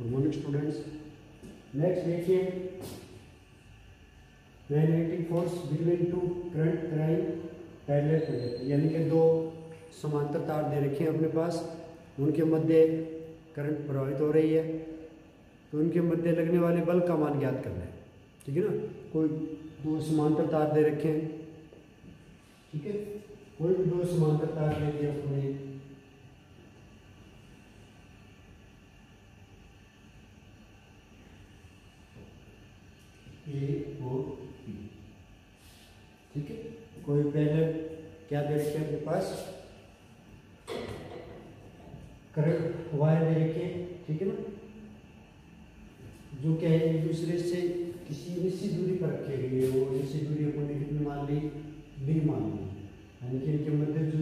Good morning students. Next देखिए magnetic force between two current crime parallel project, यानी कि दो समांतर तार दे रखे हैं अपने पास, उनके मध्य करंट प्रवाहित हो रही है, तो उनके मध्य लगने वाले बल का मान ज्ञात करना है। ठीक है ना, कोई दो समांतर तार दे रखे हैं, ठीक है, कोई भी दो समांतर तार ले दिया अपने, ए और बी, ठीक है, कोई पहले क्या दे रखे अपने पास, करंट वायर दे रखे, ठीक है ना, जो क्या है एक दूसरे से किसी निश्चित दूरी पर रखे गए, वो निश्चित दूरी अपन ने कितनी मान ली, डी मान ली, यानी कि इनके मध्य जो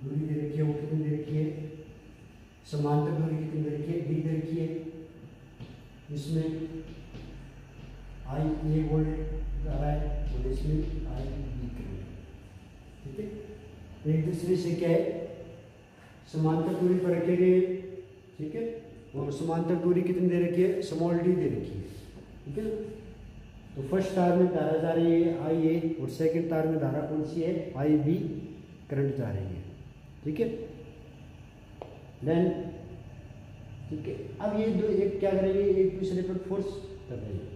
दूरी दे रखी है वो कितनी दे रखी है, समांतर दूरी कितनी दे रखी है, डी दे रखी है। इसमें आई ए वोल्ट आ रहा है और इसमें आई बी करंट, ठीक है, एक दूसरे से क्या है समांतर दूरी पर रखे गए, ठीक है, और समांतर दूरी कितनी दे रखी है, स्मॉल डी दे रखी है, ठीक है। तो फर्स्ट तार में धारा जा रही है आई ए और सेकंड तार में धारा कौन सी है, आई बी करंट जा रही है, ठीक है। देन ठीक है, अब ये दो एक क्या करेंगे, एक दूसरे पर फोर्स कर रहे हैं,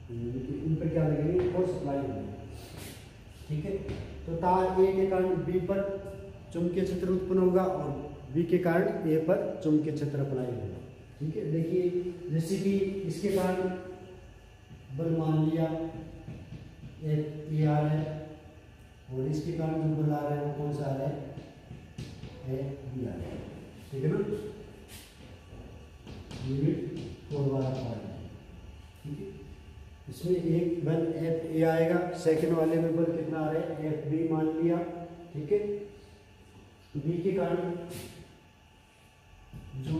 इन पर क्या लगेंगे, फोर्स अप्लाई होंगे, ठीक है। तो तार ए के कारण बी पर चुंबकीय क्षेत्र उत्पन्न होगा और बी के कारण ए पर चुंबकीय क्षेत्र अप्लाई होगा, ठीक है। देखिए जैसे कि इसके कारण बल मान लिया ए आ रहा है और इसके कारण जो बल आ रहा है वो कौन सा आ रहा है, ए बी आ रहा है, ठीक है ना, यूनिट 4 वाला पार्ट है, ठीक है। इसमें एक बल एफ ए आएगा, सेकंड वाले में बल कितना आ रहा है, एफ बी मान लिया, ठीक है। बी के कारण जो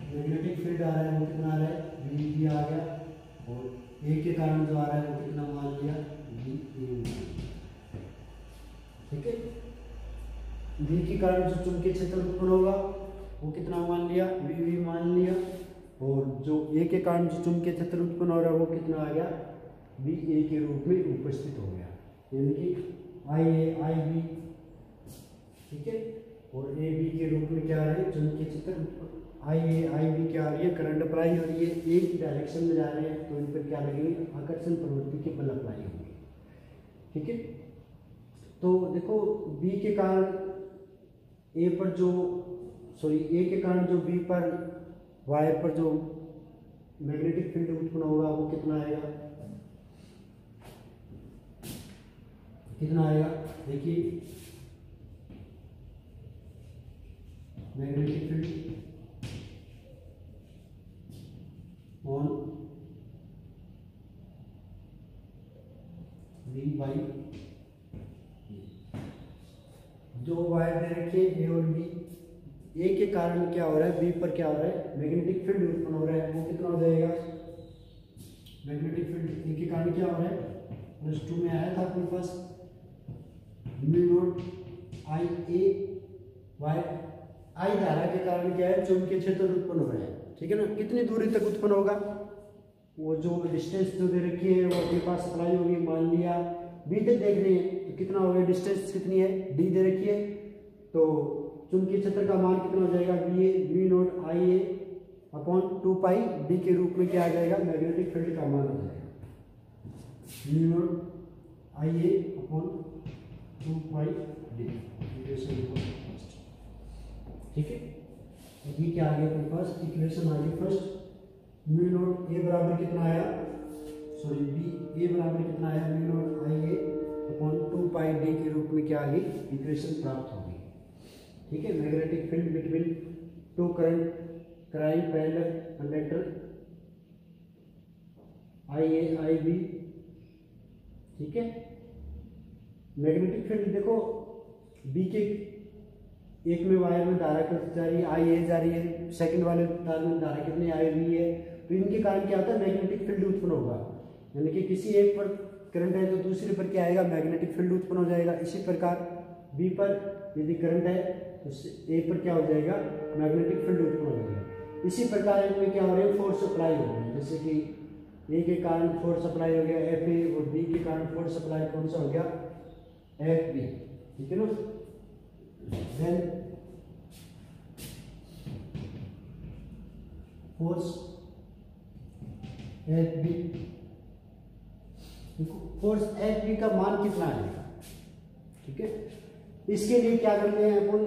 मैग्नेटिक फील्ड आ रहा है वो कितना आ रहा है, बी बी आ गया, और ए के कारण जो आ रहा है वो कितना मान लिया, बी ए, ठीक है। बी के कारण जो चुंबकीय क्षेत्र उत्पन्न होगा वो कितना मान लिया, वी वी मान लिया, और जो ए के कारण जो चुंबकीय क्षेत्र उत्पन्न हो रहा है वो कितना आ गया, बी ए के रूप में उपस्थित हो गया, यानी कि आई ए आई बी, ठीक है, और ए बी के रूप में क्या आ रहा है, चुंबकीय क्षेत्र आई ए आई बी क्या आ रही है, करंट अप्लाई हो रही है, एक डायरेक्शन में जा रहे हैं, तो इन पर क्या लगेंगे, आकर्षण प्रवृत्ति के बल अप्लाई होंगे, ठीक है। तो देखो बी के कारण ए पर जो ए के कारण जो बी पर वायर पर जो मैग्नेटिक फील्ड उत्पन्न होगा वो कितना आएगा, कितना आएगा, देखिए मैग्नेटिक फील्ड ऑन वी बाई, जो वायर दे रखी है ए और बी, ए के कारण क्या हो रहा है, बी पर क्या हो रहा है, मैग्नेटिक फील्ड उत्पन्न हो रहा है, वो कितना हो जाएगा, मैग्नेटिक फील्ड ए के कारण क्या हो रहा है, +2 में आया था अपने पास, mu naught I A Y, आई धारा के कारण क्या है, चुंबकीय क्षेत्र उत्पन्न हो रहा है, ठीक है ना। कितनी दूरी तक उत्पन्न होगा, वो जो डिस्टेंस जो दे रखी है वो अपने पास अप्लाई होगी, मान लिया बी तक देख रहे हैं तो कितना हो गया, डिस्टेंस कितनी है, डी दे रखी है, तो चुंबकीय क्षेत्र का मान कितना हो जाएगा, B A B naught I A upon 2 pi D के रूप में क्या आ जाएगा, मैग्नेटिक फील्ड का मान हो जाएगा, B naught I A upon 2 pi D, ठीक है। ये क्या आ गया अपने पास, इक्वेशन आ गई फर्स्ट, म्यू नॉट ए बराबर कितना आया, बी ए बराबर कितना आया, mu naught I A upon 2 pi D के रूप में क्या आ गई, इक्वेशन प्राप्त हो गई, ठीक है। Magnetic field between two current crime parallel conductor I A I B, ठीक है। मैग्नेटिक फील्ड देखो बी के एक में वायर में धारा कितनी जा रही है, आई ए जा रही है, सेकंड वाले तार में धारा कितनी आई बी है, तो इनके कारण क्या होता है, मैग्नेटिक फील्ड उत्पन्न होगा, यानी कि किसी एक पर करंट है तो दूसरे पर क्या आएगा, मैग्नेटिक फील्ड उत्पन्न हो जाएगा। इसी प्रकार बी पर यदि करंट है तो ए पर क्या हो जाएगा, मैग्नेटिक फील्ड उत्पन्न हो जाएगा। इसी प्रकार इनमें क्या हो रहा है, फोर्स अप्लाई हो रही है। जैसे कि ए के कारण फोर्स अप्लाई हो गया एफ ए, और बी के कारण फोर्स अप्लाई कौन सा हो गया, एफ बी। ठीक है ना। Then force F B, force F B का मान कितना आएगा। ठीक है, इसके लिए क्या करते हैं अपन,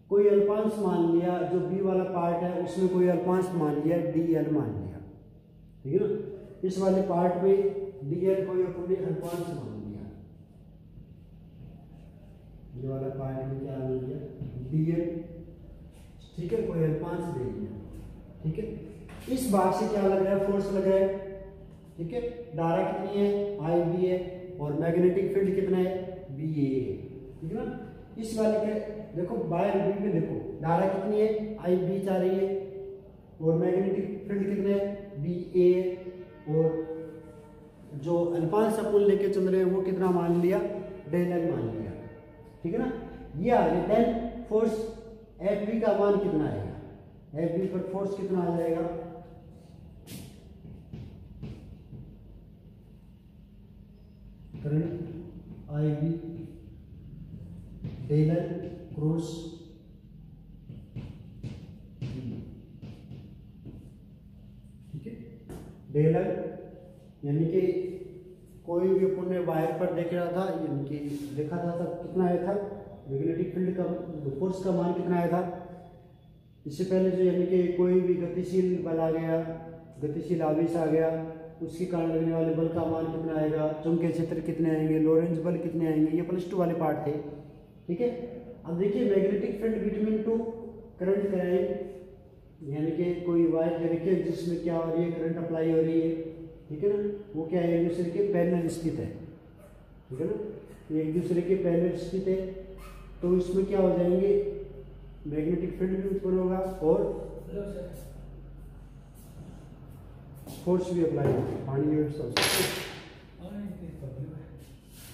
कोई अल्पांश मान लिया, जो बी वाला पार्ट है उसमें कोई अल्पांश मान लिया, डी एल मान लिया। ठीक है ना। इस वाले पार्ट में डी एल कोई अपने अल्पांश मान लिया, ये वाला पार्ट में क्या मान लिया, डी एल। ठीक है, कोई अल्पांश दे दिया। ठीक है, इस भाग से क्या लग रहा है, फोर्स लग रहा है। ठीक है, धारा कितनी है, आई बी है, और मैग्नेटिक फील्ड कितना है, बी ए। ठीक है ना। इस वाले के देखो बाहर बी में देखो धारा कितनी है, आई बी जा रही है, और मैग्नेटिक फील्ड कितने है, बी ए, और जो अल्पांश अपन लेके चल रहे हैं वो कितना मान लिया, डेल एल मान लिया। ठीक है ना। ये आ गया। देन फोर्स एफ बी का मान कितना आएगा, एफ बी पर फोर्स कितना आ जाएगा, current I B del L cross, ठीक है, डेल एल, यानी कि कोई भी अपन ने वायर पर देख रहा था, यानी कि देखा था तब कितना आया था, मैग्नेटिक फील्ड का फोर्स का मान कितना आया था। इससे पहले जो यानी कि कोई भी गतिशील बल आ गया, गतिशील आवेश आ गया, उसके कारण लगने वाले बल का मान कितना आएगा, चुंबकीय क्षेत्र कितने आएंगे, लोरेंज बल कितने आएंगे, ये +2 वाले पार्ट थे। ठीक है। अब देखिए magnetic field between two current कराएं, यानी कि कोई वायर दे रखी है जिसमें क्या हो रही है, करंट अप्लाई हो रही है। ठीक है ना। वो क्या है, एक दूसरे के पैरेलल स्थित है। ठीक है ना, एक दूसरे के पैरेलल स्थित है, तो इसमें क्या हो जाएंगे, मैग्नेटिक फील्ड भी उत्पन्न होगा और फोर्स भी अप्लाई होगा। पानी की व्यवस्था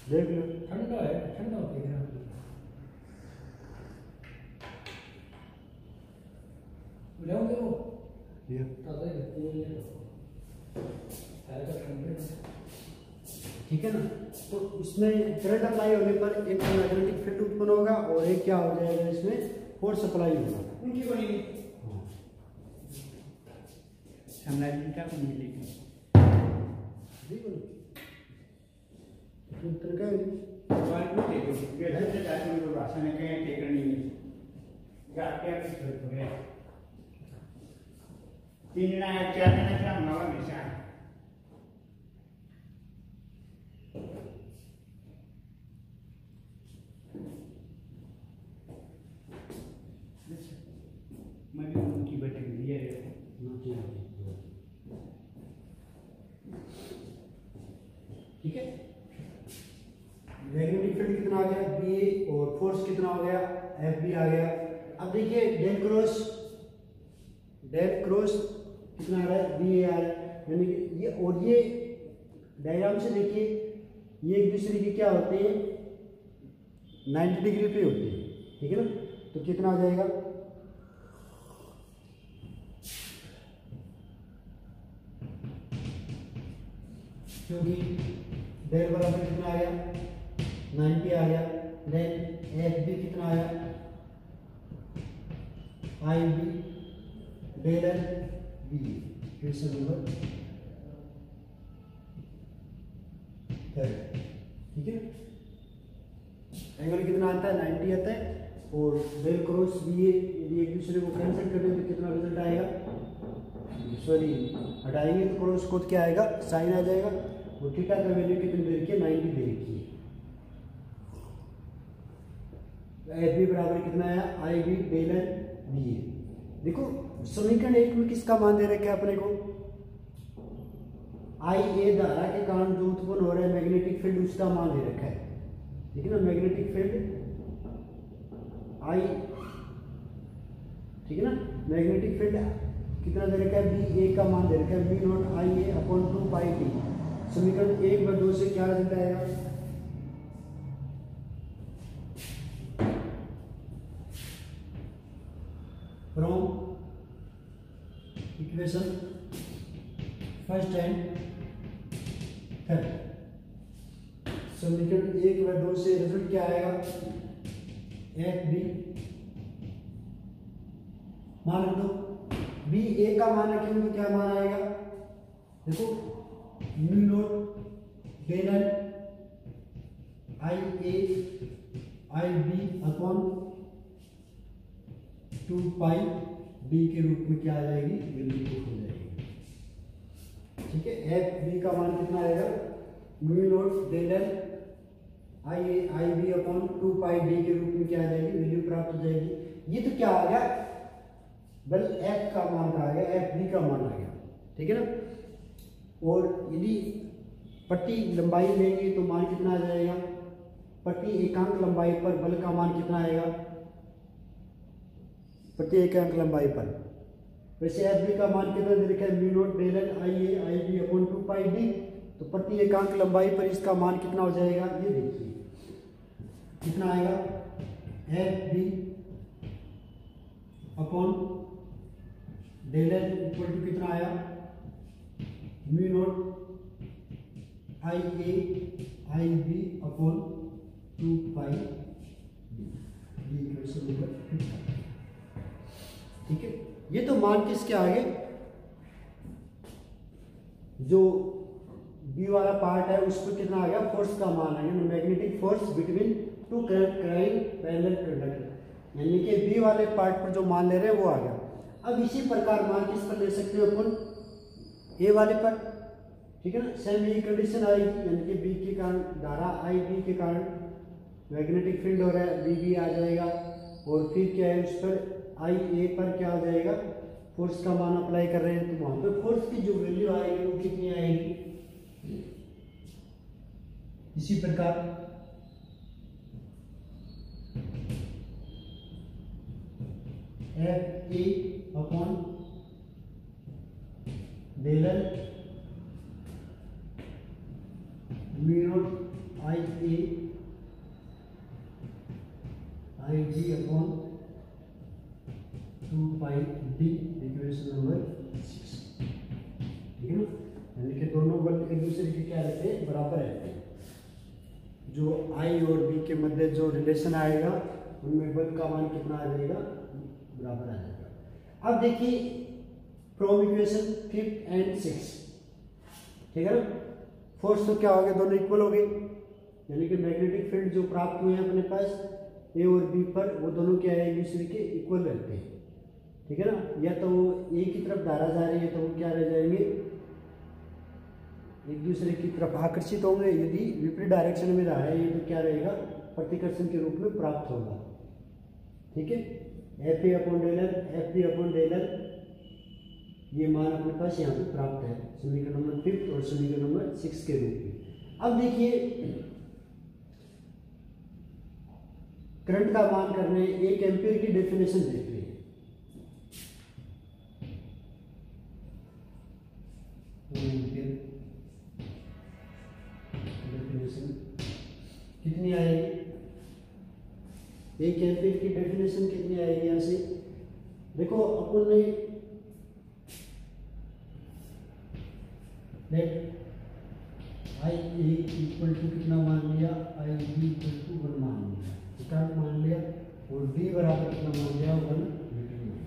देख लो, ठंडा है, ठंडा होती है बुलाओगे वो ये ताज़ा ही लगती है ये है तो ठंडे। ठीक है ना। तो इसमें करंट अप्लाई होने पर एक मैग्नेटिक फील्ड उत्पन्न होगा और एक क्या हो जाएगा, इसमें फोर्स अप्लाई होगा। उनकी बनी समझ क्या मिलेगी ठीक है ना। तो क्या वाल को देखो ये है तो जाके उनको भाषा में कहीं टेकनी नहीं जाके आप छोड़ दो 3 ना 4 ना क्या मावा निशान मैंने उनकी बैठक दिया है ठीक है। मैग्नेटिक फील्ड कितना आ गया, बी, और फोर्स कितना हो गया, एफ बी आ गया। अब देखिए डेल क्रॉस कितना आ रहा है, बी ए आ रहा है, यानी कि ये और ये डायग्राम से देखिए ये एक दूसरे के क्या होते हैं, 90 डिग्री पे होते हैं। ठीक है ना। तो कितना आ जाएगा, क्योंकि डेल बराबर कितना आ गया, 90 आ गया। देन एफ बी कितना आया, I B del L B, question number 3। ठीक है। एंगल कितना आता है, 90 आता है, और डेल क्रॉस बी ए यदि एक दूसरे को कैंसिल कर दें तो कितना रिजल्ट आएगा, सॉरी हटाएंगे तो क्रॉस को क्या आएगा, साइन आ जाएगा, और थीटा का वैल्यू कितनी दे रखी है, 90 दे रखी है। एफ बी बराबर कितना आया, I B del L B ए। देखो समीकरण 1 में किसका मान दे रखा है अपने को, आई ए धारा के कारण जो उत्पन्न हो रहा है मैग्नेटिक फील्ड, उसका मान दे रखा है। ठीक है ना। मैग्नेटिक फील्ड आई, ठीक है ना, मैग्नेटिक फील्ड कितना दे रखा है, बी ए का मान दे रखा है, B naught I A upon 2 pi T. समीकरण 1/2 से क्या रिजल्ट आएगा, from equation first and third. समीकरण 1 व 2 से रिजल्ट क्या आएगा, एफ बी मान लो, बी ए का मान रखेंगे तो क्या मान आएगा, देखो mu naught del L I A I B upon 2 pi D के रूप में क्या आ जाएगी, वैल्यू हो जाएगी। ठीक है, एफ बी का मान कितना आएगा, mu naught del L I A I B upon 2 pi D के रूप में क्या आ जाएगी, वैल्यू प्राप्त हो जाएगी। ये तो क्या आ गया, बल एफ का मान आ गया, एफ बी का मान आ गया। ठीक है ना। और यदि पट्टी लंबाई लेंगे तो मान कितना आ जाएगा, पट्टी एकांक लंबाई पर बल का मान कितना आएगा, पट्टी एकांक लंबाई पर। वैसे एफ बी का मान कितना दे रखा है, mu naught del L I A I B upon 2 pi D, तो प्रति एकांक लंबाई पर इसका मान कितना हो जाएगा, ये देखिए कितना आएगा, F B upon del L equal to कितना आया, mu naught I A I B upon 2 pi D equation number 5। ठीक है, ये तो मान किसके आगे, जो बी वाला पार्ट है उस पर कितना आ गया, फोर्स का मान आ गया, magnetic force between two current parallel conductor, यानी कि बी वाले पार्ट पर जो मान ले रहे हैं वो आ गया। अब इसी प्रकार मान किस पर ले सकते हो अपन, ए वाले पर। ठीक है ना, सेम यही कंडीशन आएगी, यानी कि बी के कारण धारा आई बी के कारण मैग्नेटिक फील्ड हो रहा है, बी बी आ जाएगा, और फिर क्या है, उस पर आई ए पर क्या हो जाएगा, फोर्स का मान अप्लाई कर रहे हैं, तो वहां पर फोर्स की जो वैल्यू आएगी वो कितनी आएगी। इसी प्रकार F A upon del L mu naught I A I G upon 2 pi D equation number 6। ठीक है ना, यानी कि दोनों बल एक दूसरे के क्या रहते हैं, बराबर रहते हैं। जो आई और बी के मध्य जो रिलेशन आएगा उनमें बल का मान कितना आ जाएगा, बराबर आ जाएगा। अब देखिए फ्रॉम इक्वेशन 5 एंड 6, ठीक है ना, फोर्स तो क्या हो गया, दोनों इक्वल हो गए, यानी कि मैग्नेटिक फील्ड जो प्राप्त हुए हैं अपने पास ए और बी पर, वो दोनों क्या है, एक दूसरे के इक्वल रहते हैं। ठीक है ना, या तो वो ए की तरफ धारा जा रही है तो वो क्या रह जाएंगे, एक दूसरे की तरफ आकर्षित होंगे। यदि विपरीत डायरेक्शन में धारा है तो क्या रहेगा, प्रतिकर्षण के रूप में प्राप्त होगा। ठीक है, F A upon del L, F B upon del L, ये मान अपने पास यहाँ पे प्राप्त है समीकरण नंबर 5 और समीकरण नंबर 6 के रूप में। अब देखिए करंट का मान करने, 1 एम्पीयर की डेफिनेशन देखते हैं। डेफिनेशन कितनी आएगी, 1 एम्पीयर की डेफिनेशन कितनी आएगी, यहाँ से देखो अपन ने आई ए इक्वल टू कितना मान लिया, आई बी इक्वल टू 1 मान लिया, एकांक मान लिया, और डी बराबर कितना मान लिया, 1 मीटर मान लिया।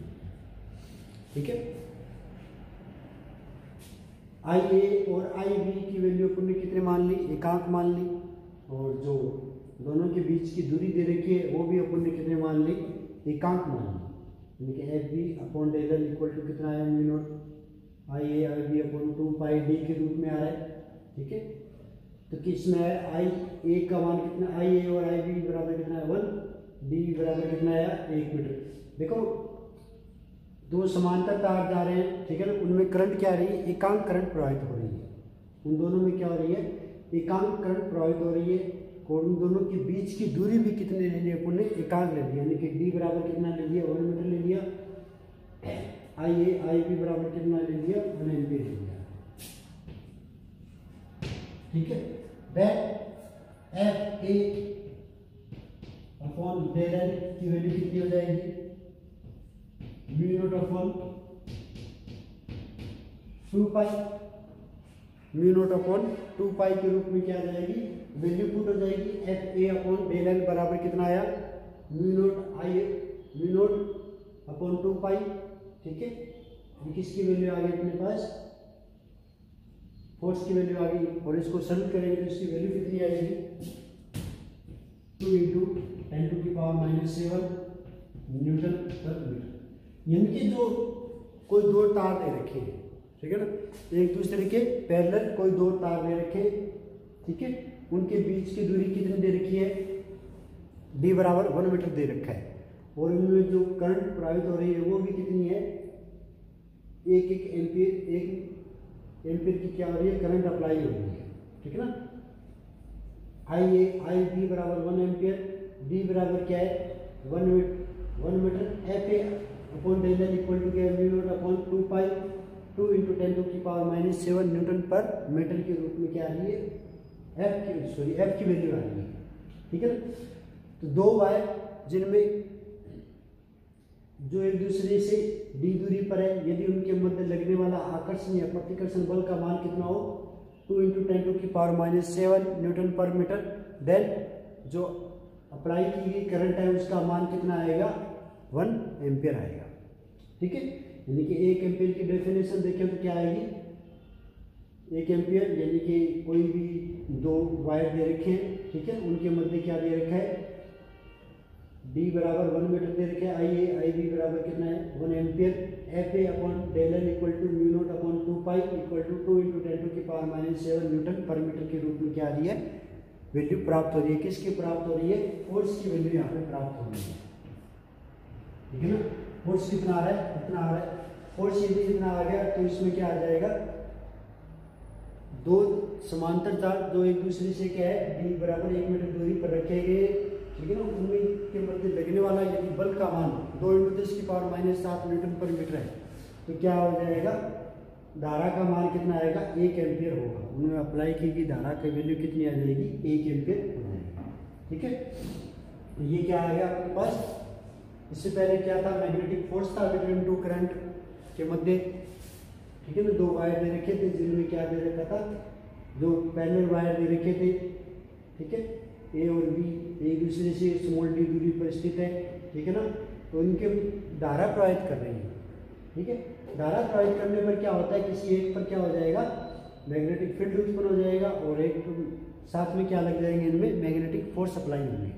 ठीक है, आई ए और आई बी की वैल्यू अपन ने कितने मान ली, एकांक मान ली, और जो दोनों के बीच की दूरी दे रखी है वो भी अपन ने कितने मान ली, एकांक मान ली, यानी कि F B upon del L equal to कितना है, mu naught I A B upon 2 pi D के रूप में आ रहा है। ठीक है, तो किसमें है, आई ए का मान कितना, आई ए और आई बी बराबर कितना है, 1, डी बराबर कितना है, 1 मीटर। देखो दो समांतर तार जा रहे हैं, ठीक है ना, उनमें करंट क्या रही है, एकांक करंट प्रवाहित हो रही है, उन दोनों में क्या हो रही है, एकांक करंट प्रवाहित हो रही है, और उन दोनों के बीच की दूरी भी कितने ले ली अपन ने, एकांक ले लिया, यानी कि डी बराबर कितना ले लिया, 1 मीटर ले लिया, आई ए आई बी बराबर कितना ले लिया, 1 एम्पीयर ले लिया। ठीक है, that F A upon del L की वैल्यू कितनी हो जाएगी, mu naught upon 2 pi mu naught upon 2 pi के रूप में क्या आ जाएगी, वैल्यू पुट हो जाएगी। F A upon del L बराबर कितना आया, म्यू नॉट अपॉन 2 पाई। ठीक है, किसकी वैल्यू आ गई अपने पास, फोर्स की वैल्यू आ गई, और इसको सरल करेंगे तो इसकी वैल्यू कितनी आएगी, 2 इंटू 10⁻⁻7 न्यूटन पर मीटर। यानी कि जो कोई दो तार दे रखे हैं, ठीक है ना, एक दूसरे के पैरेलल कोई दो तार दे रखे, ठीक है, उनके बीच की दूरी कितनी दे रखी है, d बराबर 1 मीटर दे रखा है, और इनमें जो करंट प्रवाहित हो रही है वो भी कितनी है, एक एम्पीयर की क्या हो रही है, करंट अप्लाई हो रही है। ठीक है ना, आई बी बराबर 1 एम्पीयर, डी बराबर क्या है 1 metre, F A upon del L equal to क्या है, mu naught upon 2 pi 2 into 10⁻⁻7 newton पर मीटर के रूप में क्या आ रही है, एफ की वैल्यू आ रही है। ठीक है ना, तो दो वायर जिनमें जो एक दूसरे से डी दूरी पर है, यदि उनके मध्य लगने वाला आकर्षण या प्रतिकर्षण बल का मान कितना हो, 2 इंटू 10⁻⁷ न्यूटन पर मीटर, देन जो अप्लाई की गई करंट है उसका मान कितना आएगा, 1 एम्पियर आएगा। ठीक है, यानी कि 1 एम्पियर की डेफिनेशन देखें तो क्या आएगी, 1 एम्पियर यानी कि कोई भी दो वायर दे रखे हैं, ठीक है, उनके मध्य क्या दे रखा है, डी बराबर 1 मीटर दे रखे हैं, आई बी बराबर कितना है 1 ampere, F A upon del L equal to mu naught upon 2 pi equal to 2 into 10⁻⁷ newton पर मीटर के रूप में क्या आ रही है, वैल्यू प्राप्त हो रही है। किसकी प्राप्त हो रही है, फोर्स की वैल्यू यहाँ पे प्राप्त हो रही है। ठीक है ना, फोर्स कितना आ रहा है, इतना आ रहा है, फोर्स यदि इतना आ गया तो इसमें क्या आ जाएगा, दो समांतर तार जो एक दूसरे से क्या है, डी बराबर 1 मीटर दूरी पर रखे गए, ठीक है ना, उनमें के मध्य लगने वाला यदि बल का मान 2 इंटू 10⁻⁷ न्यूटन पर मीटर है, तो क्या हो जाएगा, धारा का मान कितना आएगा, 1 एम्पियर होगा। उन्होंने अप्लाई की गई धारा की वैल्यू कितनी आ जाएगी, 1 एम्पियर हो जाएगी। ठीक है, तो ये क्या आ गया आपके पास, इससे पहले क्या था, मैग्नेटिक फोर्स था बिटवीन टू करंट के मध्य। ठीक है ना, दो वायर दे रखे थे जिनमें क्या दे रखा था, दो पैरेलल वायर दे रखे थे, ठीक है, ए और बी एक दूसरे से स्मॉल डी दूरी पर स्थित है। ठीक है ना, तो इनके धारा प्रवाहित कर रही है। ठीक है, धारा प्रवाहित करने पर क्या होता है, किसी एक पर क्या हो जाएगा, मैग्नेटिक फील्ड उत्पन्न हो जाएगा, और एक साथ में क्या लग जाएंगे, इनमें मैग्नेटिक फोर्स अप्लाई होंगे।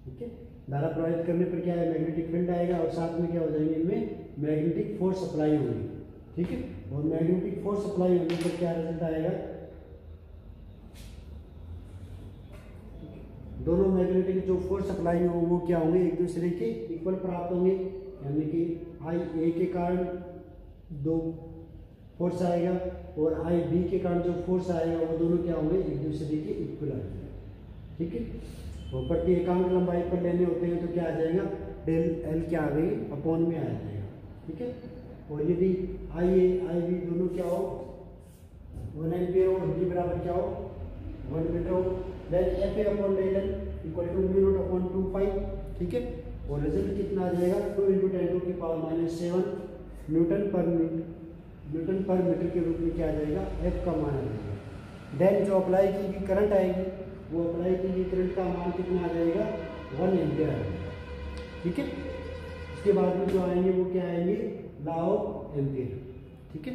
ठीक है, धारा प्रवाहित करने पर क्या है, मैग्नेटिक फील्ड आएगा, और साथ में क्या हो जाएंगे, इनमें मैग्नेटिक फोर्स अप्लाई होंगे। ठीक है, और मैग्नेटिक फोर्स अप्लाई होने पर क्या रिजल्ट आएगा, दोनों मैग्नेटिक जो फोर्स अप्लाई हो वो क्या होंगे, एक दूसरे के इक्वल प्राप्त होंगे, यानी कि आई ए के कारण दो फोर्स आएगा, और आई बी के कारण जो फोर्स आएगा वो दोनों क्या होंगे, एक दूसरे के इक्वल आएंगे। ठीक है, और प्रति एकांक लंबाई पर लेने होते हैं तो क्या आ जाएगा, डेल एल क्या आ गई, अपॉन में आ जाएगा। ठीक है, और यदि आई ए आई बी दोनों क्या हो, 1 एम्पियर हो, डी बराबर क्या हो 1 मीटर हो, then F A upon del L equal to mu naught upon 2 pi. ठीक है, और रिजल्ट कितना आ जाएगा, 2 इंटू 10⁻⁷ न्यूटन पर मीटर के रूप में क्या आ जाएगा, एफ का मान आ जाएगा। देन जो अप्लाई की गई करंट आएगी, वो अप्लाई की गई करंट का मान कितना आ जाएगा, 1 एम्पियर आ जाएगा। ठीक है, इसके बाद में जो आएंगे वो क्या आएंगे, लॉ ऑफ एम्पियर। ठीक है,